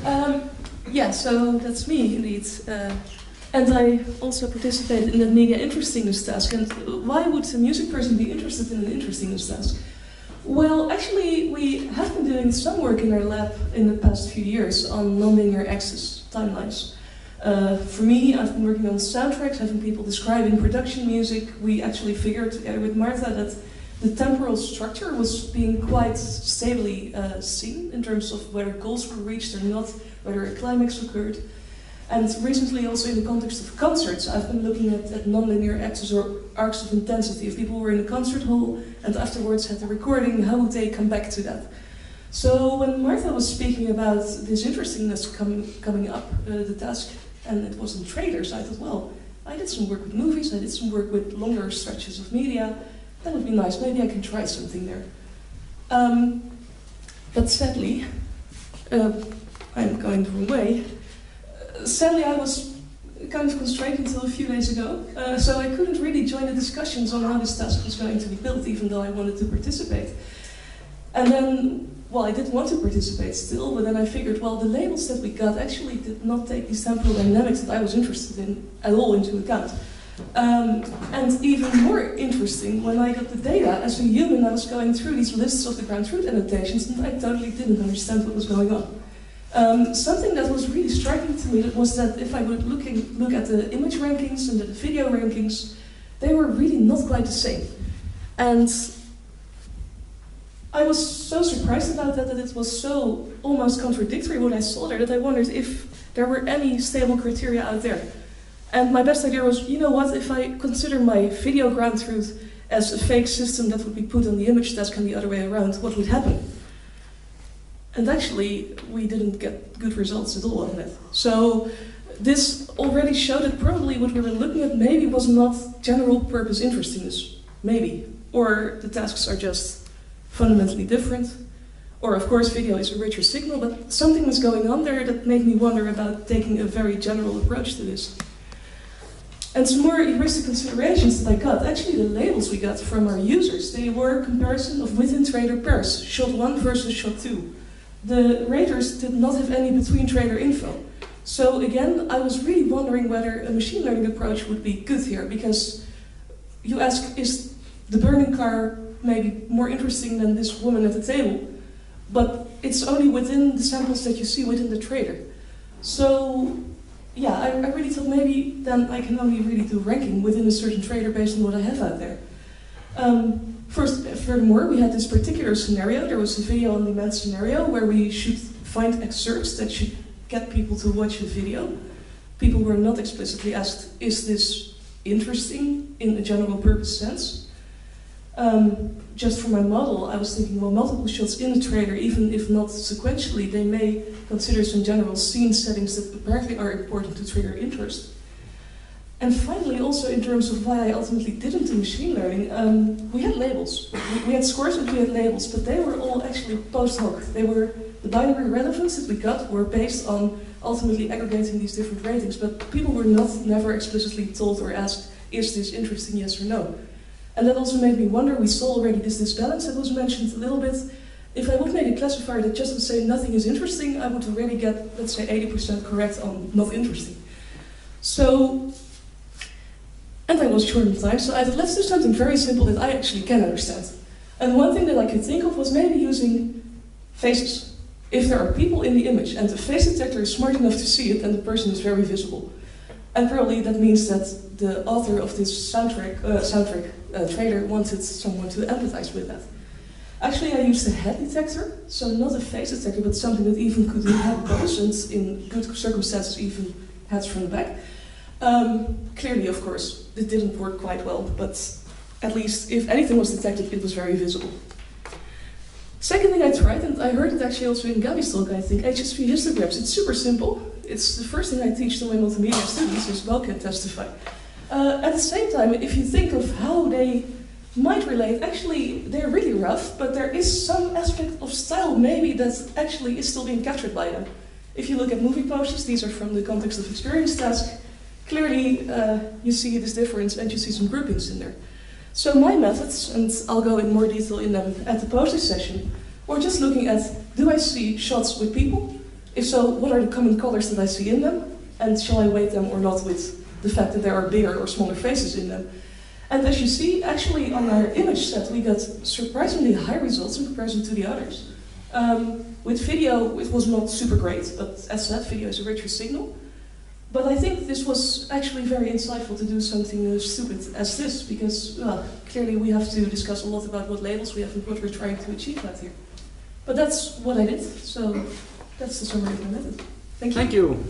Yeah, so that's me indeed. And I also participated in the Media Interestingness Task. And why would a music person be interested in an interestingness task? Well, actually, we have been doing some work in our lab in the past few years on nonlinear axis timelines. For me, I've been working on soundtracks, having people describing production music. We actually figured together with Martha that the temporal structure was being quite stably seen in terms of whether goals were reached or not, whether a climax occurred. And recently also in the context of concerts, I've been looking at nonlinear axes or arcs of intensity. If people were in a concert hall and afterwards had the recording, how would they come back to that? So when Martha was speaking about this interestingness coming up, the task, and it was in trailers, I thought, well, I did some work with movies, I did some work with longer stretches of media. That would be nice, maybe I can try something there. But sadly, I'm going the wrong way. Sadly, I was kind of constrained until a few days ago, so I couldn't really join the discussions on how this task was going to be built, even though I wanted to participate. And then, well, I did want to participate still, but then I figured, well, the labels that we got actually did not take these temporal dynamics that I was interested in at all into account. And even more interesting, when I got the data, as a human, I was going through these lists of the ground truth annotations, and I totally didn't understand what was going on. Something that was really striking to me was that if I would look at the image rankings and the video rankings, they were really not quite the same. And I was so surprised about that it was so almost contradictory what I saw there, that I wondered if there were any stable criteria out there. And my best idea was, you know what, if I consider my video ground truth as a fake system that would be put on the image task and the other way around, what would happen? And actually, we didn't get good results at all on that. So this already showed that probably what we were looking at maybe was not general purpose interestingness, maybe. Or the tasks are just fundamentally different. Or of course, video is a richer signal, but something was going on there that made me wonder about taking a very general approach to this. And some more heuristic considerations that I got, actually the labels we got from our users, they were a comparison of within trailer pairs, shot 1 versus shot 2. The raters did not have any between trailer info. So again, I was really wondering whether a machine learning approach would be good here, because you ask, is the burning car maybe more interesting than this woman at the table? But it's only within the samples that you see within the trailer. So yeah, I really thought maybe then I can only really do ranking within a certain trailer based on what I have out there. Furthermore, we had this particular scenario. There was a video on demand scenario where we should find excerpts that should get people to watch the video. People were not explicitly asked, is this interesting in a general purpose sense? Just for my model, I was thinking, well, multiple shots in the trailer, even if not sequentially, they may consider some general scene settings that apparently are important to trigger interest. And finally, also in terms of why I ultimately didn't do machine learning, we had labels. We had scores and we had labels, but they were all actually post hoc. They were, the binary relevance that we got were based on ultimately aggregating these different ratings, but people were never explicitly told or asked, is this interesting, yes or no? And that also made me wonder, we saw already this disbalance that was mentioned a little bit. If I would make a classifier that just would say nothing is interesting, I would already get, let's say, 80% correct on not interesting. So, and I was short on time, so I thought, let's do something very simple that I actually can understand. And one thing that I could think of was maybe using faces. If there are people in the image and the face detector is smart enough to see it, then the person is very visible. And probably that means that the author of this trailer wanted someone to empathize with that. Actually, I used a head detector, so not a face detector, but something that even could have both, and in good circumstances even heads from the back. Clearly, of course, it didn't work quite well, but at least if anything was detected, it was very visible. Second thing I tried, and I heard it actually also in Gabi's talk, I think, HSV histograms. It's super simple. It's the first thing I teach to my multimedia students, as well can testify. At the same time, if you think of how they might relate, actually they're really rough, but there is some aspect of style maybe that actually is still being captured by them. If you look at movie posters, these are from the context of experience task, clearly you see this difference and you see some groupings in there. So my methods, and I'll go in more detail in them at the poster session, were just looking at, do I see shots with people? If so, what are the common colors that I see in them? And shall I weight them or not with the fact that there are bigger or smaller faces in them? And as you see, actually on our image set, we got surprisingly high results in comparison to the others. With video, it was not super great, but as said, video is a richer signal. But I think this was actually very insightful to do something as stupid as this, because well, clearly we have to discuss a lot about what labels we have and what we're trying to achieve out here. But that's what I did, so that's the summary of my method. Thank you. Thank you.